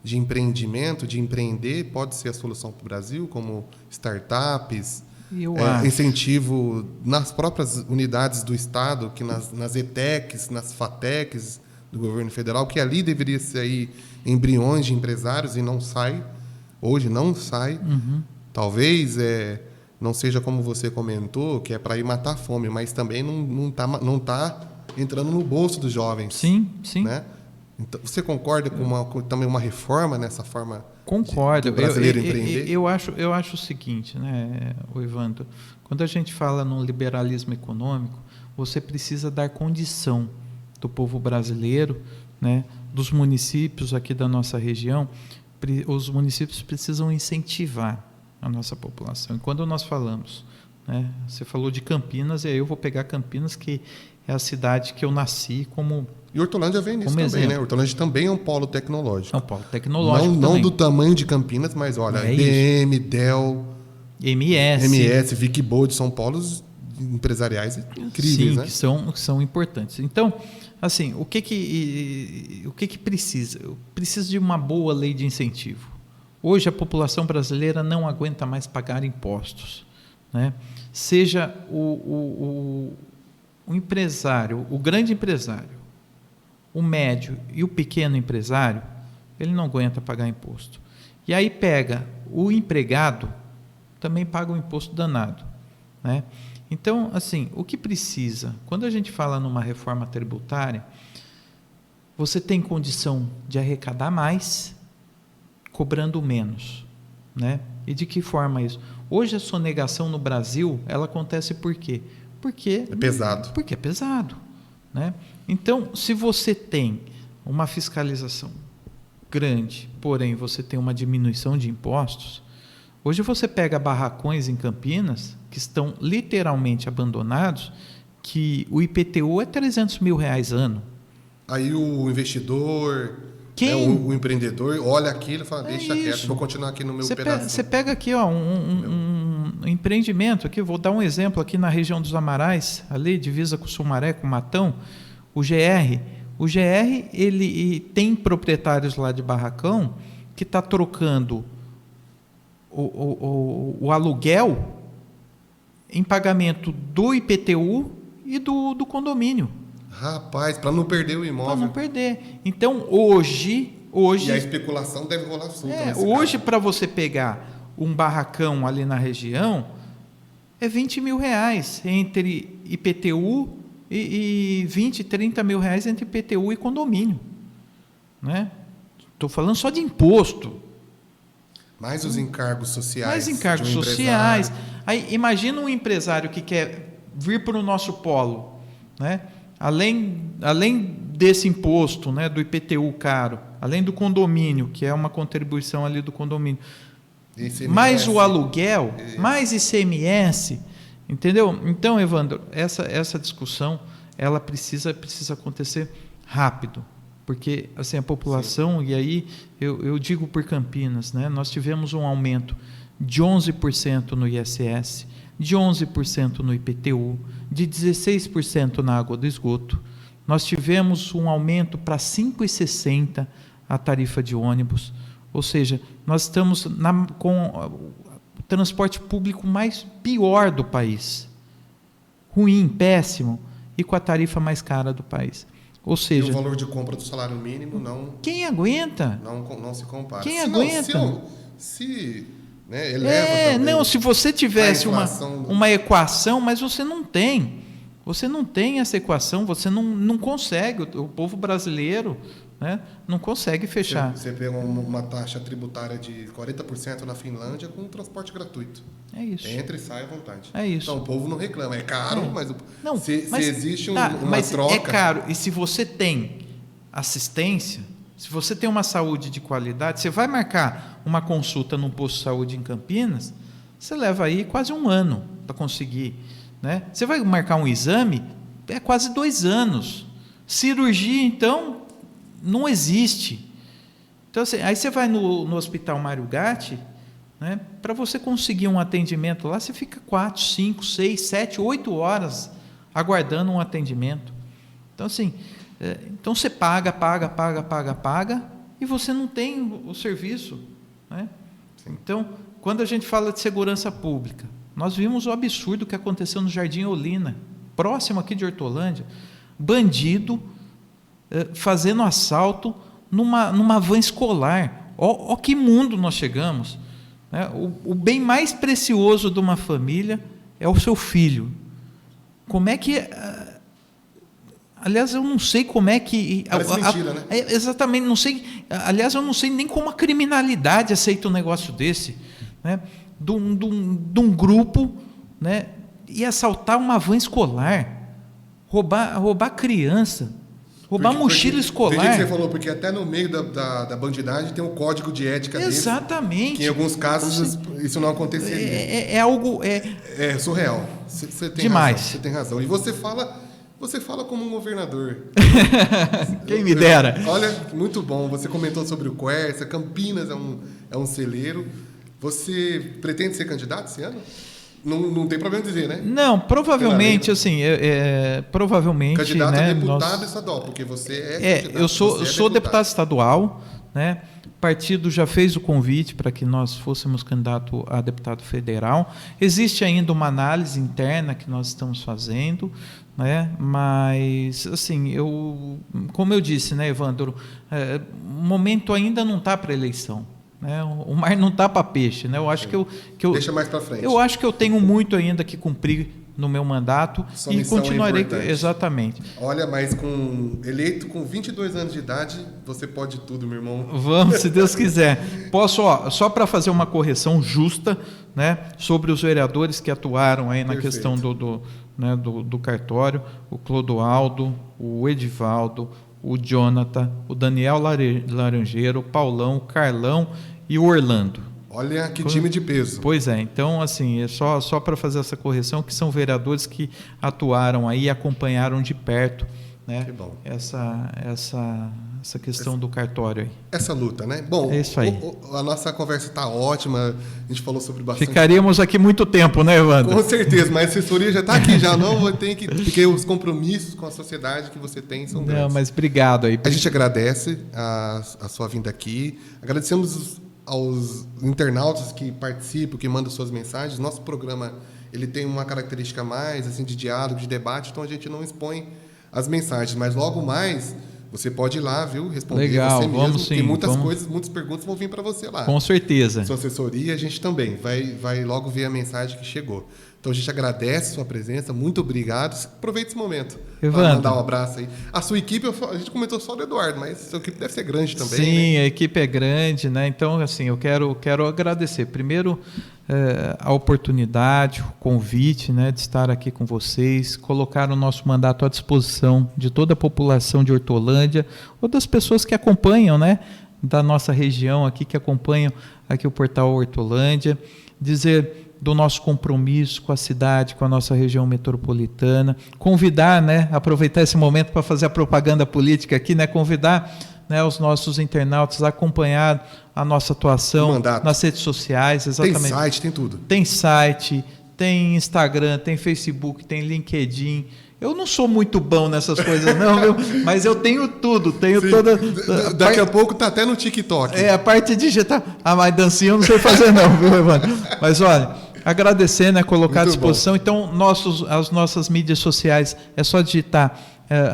empreendimento, de empreender, pode ser a solução para o Brasil, como startups, incentivo nas próprias unidades do Estado, que nas ETECs, nas FATECs do governo federal, que ali deveria ser aí embriões de empresários e não sai, hoje não sai. Talvez não seja como você comentou, que é para ir matar a fome, mas também não tá entrando no bolso dos jovens. Sim. Né? Então, você concorda com também uma reforma nessa forma? Concordo. Do brasileiro empreender? Eu acho o seguinte, né, Evandro, quando a gente fala no liberalismo econômico, você precisa dar condição do povo brasileiro, né, dos municípios aqui da nossa região, os municípios precisam incentivar a nossa população. E quando nós falamos, né, você falou de Campinas, e aí eu vou pegar Campinas, que é a cidade que eu nasci como... E Hortolândia vem nisso também, exemplo. né? Hortolândia também é um polo tecnológico. É um polo tecnológico não do tamanho de Campinas, mas olha, IBM, Dell, MS, Wikibold, são polos empresariais incríveis, né? que são importantes. Então, assim, o que precisa? Precisa de uma boa lei de incentivo. Hoje a população brasileira não aguenta mais pagar impostos, né? Seja o empresário, o grande empresário, o médio e o pequeno empresário, ele não aguenta pagar imposto. E aí pega o empregado, também paga um imposto danado, né? Então, assim, o que precisa? Quando a gente fala numa reforma tributária, você tem condição de arrecadar mais, cobrando menos, né? E de que forma isso? Hoje a sonegação no Brasil, ela acontece por quê? Porque é pesado. Porque é pesado, né? Então, se você tem uma fiscalização grande, porém você tem uma diminuição de impostos, hoje você pega barracões em Campinas que estão literalmente abandonados, que o IPTU é R$300 mil ano. Aí o investidor, o empreendedor, olha aquilo e fala, deixa quieto, vou continuar aqui no meu pedaço. Você pega aqui um empreendimento, aqui, vou dar um exemplo aqui na região dos Amarais, ali, divisa com o Sumaré, com o Matão, o GR. O GR, ele tem proprietários lá de barracão que está trocando o aluguel em pagamento do IPTU e do condomínio. Rapaz, para não perder o imóvel. Para não perder. Então, hoje... E a especulação deve rolar solta. Hoje, para você pegar um barracão ali na região, é R$20 mil entre IPTU e 20, 30 mil reais entre IPTU e condomínio. Né? Estou falando só de imposto. Mais os encargos sociais. Mais encargos sociais. Aí, imagina um empresário que quer vir para o nosso polo, né? Além desse imposto, né, do IPTU caro, além do condomínio, que é uma contribuição ali do condomínio, ICMS, mais o aluguel, mais ICMS, entendeu? Então, Evandro, essa discussão, ela precisa acontecer rápido, porque assim, a população, e aí eu digo por Campinas, né, nós tivemos um aumento de 11% no ISS, de 11% no IPTU, de 16% na água do esgoto. Nós tivemos um aumento para 5,60 a tarifa de ônibus, ou seja, nós estamos com o transporte público mais pior do país, ruim, péssimo, e com a tarifa mais cara do país. Ou seja, e o valor de compra do salário mínimo não... Quem aguenta? Não se compara. Quem aguenta? Se né? Eleva também. Não, se você tivesse A inflação uma equação, mas você não tem. Você não tem essa equação, você não consegue. O povo brasileiro, né, não consegue fechar. Você pega uma taxa tributária de 40% na Finlândia com transporte gratuito. É isso. Entra e sai à vontade. É isso. Então o povo não reclama. É caro, mas, não, se existe uma mas troca... é caro. E se você tem assistência, se você tem uma saúde de qualidade, você vai marcar uma consulta num posto de saúde em Campinas, você leva aí quase 1 ano para conseguir. Né? Você vai marcar um exame, é quase 2 anos. Cirurgia, então, não existe. Então, assim, aí você vai no Hospital Mário Gatti, né? Para você conseguir um atendimento lá, você fica 4, 5, 6, 7, 8 horas aguardando um atendimento. Então, assim, então você paga, e você não tem o serviço. Né? Então, quando a gente fala de segurança pública, nós vimos o absurdo que aconteceu no Jardim Olina, próximo aqui de Hortolândia, bandido fazendo assalto numa van escolar. Ó que mundo nós chegamos. Né? O bem mais precioso de uma família é o seu filho. Como é que... Aliás, eu não sei como é que... Parece mentira, né? Exatamente, não sei... Aliás, eu não sei nem como a criminalidade aceita um negócio desse, né? De um grupo, né, e assaltar uma van escolar, roubar criança, roubar mochila escolar. Entendi o que você falou, porque até no meio da bandidagem tem um código de ética deles. Exatamente. Que em alguns casos isso não aconteceria. É algo... É surreal. Você tem demais. Razão, você tem razão. E você fala como um governador. Quem me dera. Olha, muito bom. Você comentou sobre o Quercia, Campinas é um celeiro. Você pretende ser candidato esse ano? Não tem problema dizer, né? Não, provavelmente, assim, provavelmente... Candidato né, a deputado estadual, porque você candidato, eu sou deputado estadual, né? O partido já fez o convite para que nós fôssemos candidato a deputado federal. Existe ainda uma análise interna que nós estamos fazendo, né? Mas, assim, como eu disse, né, Evandro, o momento ainda não está para eleição. Né? O mar não está para peixe. Né? Eu acho que eu deixa mais para frente. Eu acho que eu tenho muito ainda que cumprir no meu mandato. Sua e continuarei. Exatamente. Olha, mas eleito com 22 anos de idade, você pode tudo, meu irmão. Vamos, se Deus quiser. Posso, só para fazer uma correção justa, né, sobre os vereadores que atuaram aí na questão do cartório, o Clodoaldo, o Edivaldo, o Jonathan, o Daniel Laranjeiro, o Paulão, o Carlão e o Orlando. Olha que time de peso. Pois é, então assim, é só para fazer essa correção, que são vereadores que atuaram aí e acompanharam de perto, né, que bom. essa questão do cartório aí. Essa luta, né? Bom, é isso aí. A nossa conversa está ótima, a gente falou sobre bastante... Ficaríamos aqui muito tempo, né, Evandro? Com certeza, mas a assessoria já está aqui, já não tem que... Porque os compromissos com a sociedade que você tem são grandes. Não, mas obrigado aí. A gente agradece a sua vinda aqui, agradecemos aos internautas que participam, que mandam suas mensagens. Nosso programa ele tem uma característica mais assim, de diálogo, de debate, então a gente não expõe as mensagens, mas logo mais você pode ir lá, viu, responder legal, você mesmo, vamos sim, porque muitas perguntas vão vir para você lá. Com certeza. Sua assessoria, a gente também vai logo ver a mensagem que chegou. Então a gente agradece a sua presença, muito obrigado. Aproveite esse momento para mandar um abraço aí. A sua equipe, a gente comentou só do Eduardo, mas a sua equipe deve ser grande também. Sim, né? A equipe é grande, né? Então, assim, eu quero agradecer. Primeiro, a oportunidade, o convite, né, de estar aqui com vocês, colocar o nosso mandato à disposição de toda a população de Hortolândia, ou das pessoas que acompanham, né, da nossa região aqui, que acompanham aqui o portal Hortolândia, dizer do nosso compromisso com a cidade, com a nossa região metropolitana, convidar, né, aproveitar esse momento para fazer a propaganda política aqui, né, convidar, né, os nossos internautas a acompanhar a nossa atuação nas redes sociais. Exatamente. Tem site, tem tudo. Tem site, tem Instagram, tem Facebook, tem LinkedIn. Eu não sou muito bom nessas coisas, não, viu? Mas eu tenho tudo, tenho Sim. toda... Daqui a pouco tá até no TikTok. A parte digital... mas dancinha eu não sei fazer não, viu, Evandro? Mas olha, agradecer, né, colocar muito à disposição. Bom. Então, as nossas mídias sociais, é só digitar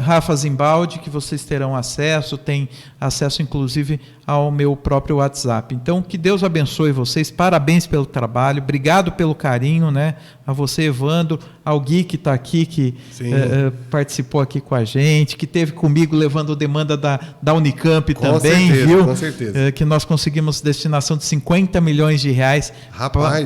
Rafa Zimbaldi, que vocês terão acesso, tem acesso inclusive ao meu próprio WhatsApp. Então, que Deus abençoe vocês, parabéns pelo trabalho, obrigado pelo carinho, né? A você, Evandro, ao Gui que está aqui, que participou aqui com a gente, que esteve comigo levando demanda da Unicamp com também, certeza, viu? Com certeza. Que nós conseguimos destinação de 50 milhões de reais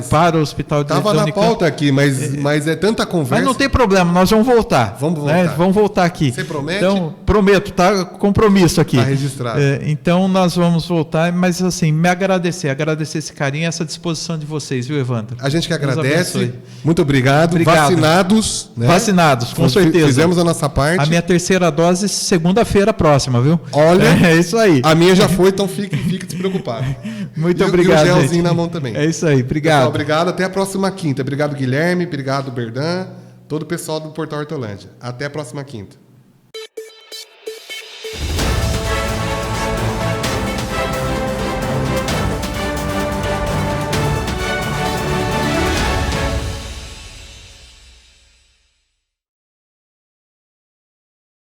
para o Hospital de Unicamp. Estava na pauta aqui, mas é tanta conversa. Mas não tem problema, nós vamos voltar. Vamos voltar. Né? Vamos voltar aqui. Você promete? Então, prometo, tá? Compromisso aqui. Está registrado. Então, nós vamos voltar, mas assim, agradecer esse carinho e essa disposição de vocês, viu, Evandro? A gente que agradece. Muito obrigado. Vacinados. Né? Vacinados, com certeza. Fizemos a nossa parte. A minha terceira dose, segunda-feira próxima, viu? Olha, é isso aí. A minha já foi, então fique despreocupado. Muito obrigado. E o gelzinho gente. na mão também. É isso aí, obrigado. Pessoal, obrigado. Até a próxima quinta. Obrigado, Guilherme. Obrigado, Berdan. Todo o pessoal do Portal Hortolândia. Até a próxima quinta.